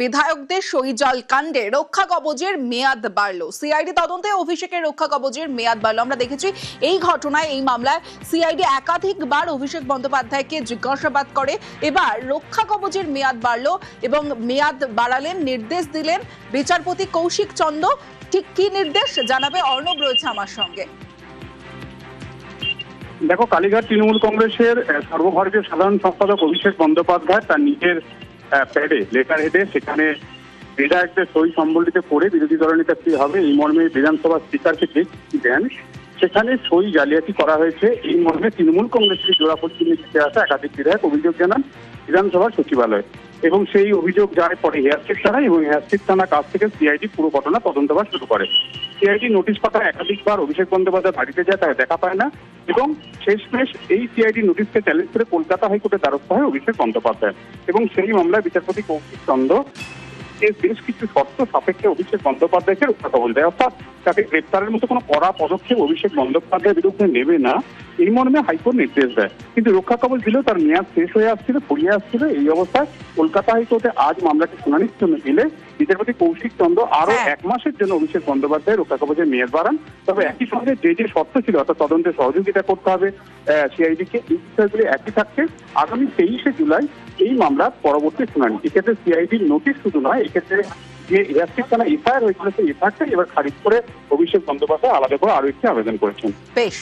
বিধায়কদের সইজল কাণ্ডে রক্ষা কবচের মেয়াদ বাড়লো। সিআইডি তদন্তে অভিষেকের রক্ষা কবচের মেয়াদ বাড়লো। আমরা দেখেছি এই ঘটনায়, এই মামলায় সিআইডি একাধিকবার অভিষেক বন্দ্যোপাধ্যায়কে জিজ্ঞাসাবাদ করে। এবার রক্ষা কবচের মেয়াদ বাড়লো এবং মেয়াদ বাড়ালেন, নির্দেশ দিলেন বিচারপতি কৌশিক চন্দ। ঠিক কি নির্দেশ জানাবে অর্ণব, রয়েছে আমার সঙ্গে। দেখো, কালীঘাট তৃণমূল কংগ্রেসের সর্বভারতীয় সাধারণ সম্পাদক অভিষেক বন্দ্যোপাধ্যায় তার নিজের প্যাডে লেটার হেডে সেখানে বিধায়কদের সই সম্বলিত করে বিরোধী দলনেতা কি হবে এই মর্মে বিধানসভার স্পিকারকে চিঠি দেন। সেখানে সই জালিয়াতি করা হয়েছে এই মর্মে তৃণমূল কংগ্রেসের জোড়াপত্তি নিতে আসা একাধিক বিধায়ক অভিযোগ জানান বিধানসভার সচিবালয়ে, এবং সেই অভিযোগ যায় পরে হেয়ারস্ট্রিট থানায়, এবং হেয়ারস্ট্রিট থানার কাছ থেকে সিআইডি পুরো ঘটনা তদন্তভার শুরু করে। সিআইডি নোটিশ পাঠায় একাধিকবার অভিষেক বন্দ্যোপাধ্যায় বাড়িতে যায়, তাকে দেখা পায় না, এবং শেষমেশ এই সিআইডি নোটিশকে চ্যালেঞ্জ করে কলকাতা হাইকোর্টে দ্বারস্থ হয় অভিষেক বন্দ্যোপাধ্যায়, এবং সেই মামলায় বিচারপতি কৌশিক চন্দ বেশ কিছু শর্ত সাপেক্ষে অভিষেক বন্দ্যোপাধ্যায়কে রক্ষা কবচ দেয়, অর্থাৎ তাকে গ্রেপ্তারের মতো কোনো কড়া পদক্ষেপ অভিষেক বন্দ্যোপাধ্যায়ের বিরুদ্ধে নেবে না এই মর্মে হাইকোর্ট নির্দেশ দেয়। কিন্তু রক্ষা কবচ দিলেও তার মেয়াদ শেষ হয়ে আসছিল, ফুরিয়ে আসছিল। এই অবস্থায় কলকাতা হাইকোর্টে আজ মামলাটি শুনানির জন্য দিলে বিচারপতি কৌশিক চন্দ আরো 1 মাসের জন্য অভিষেক বন্দ্যোপাধ্যায় রক্ষা কবচের মেয়াদ বাড়ান। তবে একই সঙ্গে যে শর্ত ছিল, অর্থাৎ তদন্তে সহযোগিতা করতে হবে সিআইডিকে, এই বিষয়গুলি একই থাকছে। আগামী 23শে জুলাই এই মামলার পরবর্তী শুনানি। এক্ষেত্রে সিআইডির নোটিশ শুধু নয়, এক্ষেত্রে যে হেয়ারস্ট্রিট থানা এফআইআর হয়েছিল সেই এফআইআরটা এবার খারিজ করে অভিষেক বন্দ্যোপাধ্যায় আলাদা করে আরো একটি আবেদন করেছেন। বেশ।